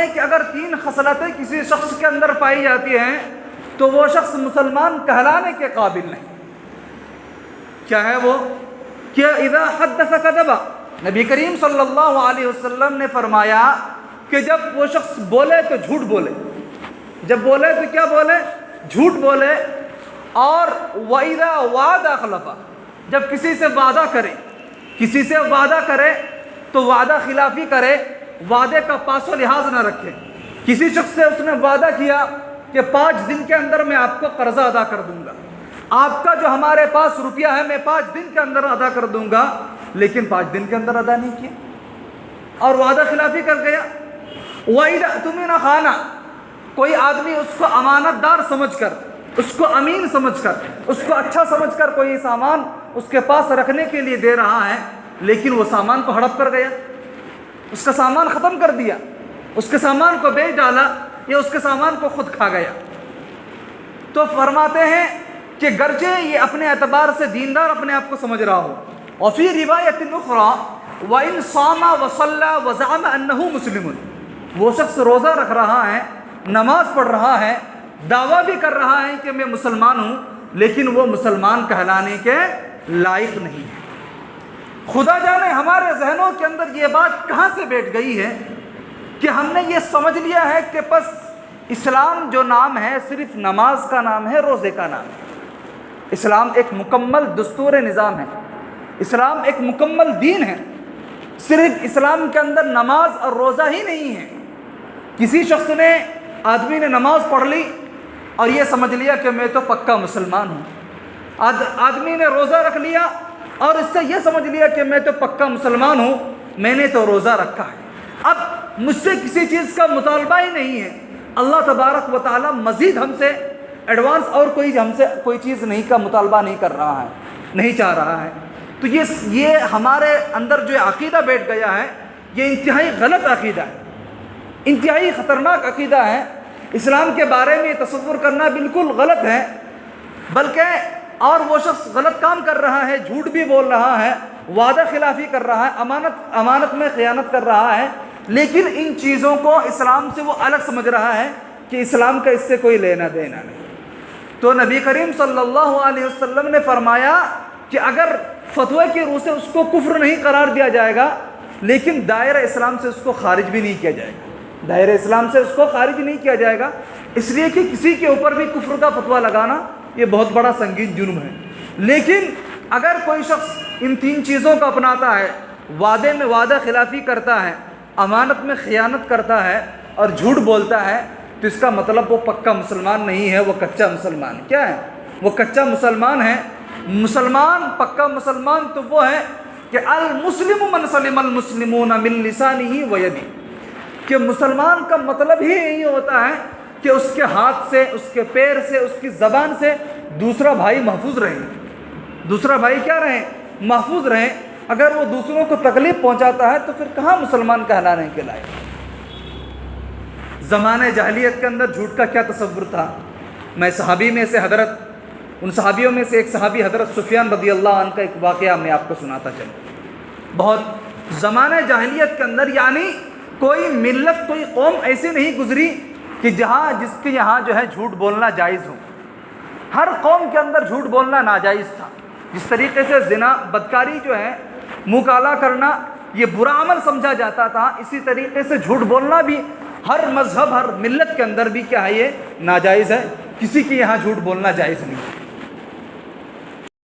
ہیں کہ اگر 3 خصلتیں کسی شخص کے اندر پائی جاتی ہیں تو وہ شخص مسلمان کہلانے کے قابل نہیں۔ کیا ہے وہ؟ کہ اذا حدث کذب، نبی کریم صلی اللہ علیہ وسلم نے فرمایا کہ جب وہ شخص بولے تو جھوٹ بولے، جب بولے تو کیا بولے؟ جھوٹ بولے۔ اور وَإِذَا وَعَدَ خَلَفَ، جب کسی سے وعدہ کرے، کسی سے وعدہ کرے تو وعدہ خلافی کرے، وعدے کا پاس و لحاظ نہ رکھے۔ کسی شخص سے اس نے وعدہ کیا کہ 5 دن کے اندر میں آپ کو قرضہ ادا کر دوں گا، آپ کا جو ہمارے پاس روپیہ ہے میں 5 دن کے اندر ادا کر دوں گا، لیکن 5 دن کے اندر ادا نہیں کیا اور وعدہ خلافی کر گیا۔ وَإِذَا اؤْتُمِنَ خَانَ، کوئی آدمی اس کو امانت دار سمجھ کر، اس کو امین سمجھ کر، اس کو اچھا سمجھ کر کوئی سامان اس کے پاس رکھنے کے لیے دے رہا ہے، لیکن وہ سامان کو ہڑپ کر گیا، اس کا سامان ختم کر دیا، اس کے سامان کو بیچ ڈالا یا اس کے سامان کو خود کھا گیا، تو فرماتے ہیں کہ گرچہ یہ اپنے اعتبار سے دیندار اپنے آپ کو سمجھ رہا ہو، وفی روایت اخری وَإِن صَامَ وَصَلَّى وَزَعَمَ أَنَّهُ مُسْلِمٌ، وہ شخص روزہ رکھ رہا ہے، نماز پڑھ رہا ہے، دعویٰ بھی کر رہا ہے کہ میں مسلمان ہوں، لیکن وہ مسلمان کہلانے کے لائق نہیں ہے۔ خدا جانے ہمارے ذہنوں کے اندر یہ بات کہاں سے بیٹھ گئی ہے کہ ہم نے یہ سمجھ لیا ہے کہ بس اسلام جو نام ہے صرف نماز کا نام ہے، روزے کا نام ہے۔ اسلام ایک مکمل دستور نظام ہے، اسلام ایک مکمل دین ہے، صرف اسلام کے اندر نماز اور روزہ ہی نہیں ہے۔ کسی شخص نے، آدمی نے نماز پڑھ لی اور یہ سمجھ لیا کہ میں تو پکا مسلمان ہوں، آدمی نے روزہ رکھ لیا اور اس سے یہ سمجھ لیا کہ میں تو پکا مسلمان ہوں، میں نے تو روزہ رکھا ہے، اب مجھ سے کسی چیز کا مطالبہ ہی نہیں ہے۔ اللہ تبارک و تعالیٰ مزید ہم سے ایڈوانس اور ہم سے کوئی چیز نہیں کا مطالبہ نہیں کر رہا ہے، نہیں چاہ رہا ہے۔ تو یہ ہمارے اندر جو عقیدہ بیٹھ گیا ہے، یہ انتہائی غلط عقیدہ ہے، انتہائی خطرناک عقیدہ ہے۔ اسلام کے بارے میں تصور کرنا بالکل غلط ہے، بلکہ اور وہ شخص غلط کام کر رہا ہے، جھوٹ بھی بول رہا ہے، وعدہ خلافی کر رہا ہے، امانت میں خیانت کر رہا ہے، لیکن ان چیزوں کو اسلام سے وہ الگ سمجھ رہا ہے کہ اسلام کا اس سے کوئی لینا دینا نہیں۔ تو نبی کریم صلی اللہ علیہ وسلم نے فرمایا کہ اگر فتوی کی روح سے اس کو کفر نہیں قرار دیا جائے گا، لیکن دائرہ اسلام سے اس کو خارج بھی نہیں کیا جائے گا، دائرہ اسلام سے اس کو خارج نہیں کیا جائے گا، اس لیے کہ کسی کے اوپر بھی کفر کا فتویٰ لگانا یہ بہت بڑا سنگین جرم ہے۔ لیکن اگر کوئی شخص ان 3 چیزوں کو اپناتا ہے، وعدے میں وعدہ خلافی کرتا ہے، امانت میں خیانت کرتا ہے اور جھوٹ بولتا ہے، تو اس کا مطلب وہ پکا مسلمان نہیں ہے، وہ کچا مسلمان ہے۔ کیا ہے؟ وہ کچا مسلمان ہے۔ مسلمان، پکا مسلمان تو وہ ہے کہ المسلم من سلم المسلمون من لسانہ و یدہ، کہ مسلمان کا مطلب ہی یہی ہوتا ہے کہ اس کے ہاتھ سے، اس کے پیر سے، اس کی زبان سے دوسرا بھائی محفوظ رہے، دوسرا بھائی کیا رہے؟ محفوظ رہے۔ اگر وہ دوسروں کو تکلیف پہنچاتا ہے تو پھر کہاں مسلمان کہلانے کے لائق؟ زمانے جاہلیت کے اندر جھوٹ کا کیا تصور تھا؟ میں صحابی میں سے ان صحابیوں میں سے ایک صحابی حضرت سفیان رضی اللہ عنہ کا ایک واقعہ میں آپ کو سناتا چلوں۔ بہت زمانے جاہلیت کے اندر، یعنی کوئی ملت، کوئی قوم ایسی نہیں گزری کہ جس کے یہاں جو ہے جھوٹ بولنا جائز ہو۔ ہر قوم کے اندر جھوٹ بولنا ناجائز تھا۔ جس طریقے سے زنا، بدکاری جو ہے، منہ کالا کرنا، یہ برا عمل سمجھا جاتا تھا، اسی طریقے سے جھوٹ بولنا بھی ہر مذہب، ہر ملت کے اندر بھی کیا ہے، یہ ناجائز ہے، کسی کے یہاں جھوٹ بولنا جائز نہیں۔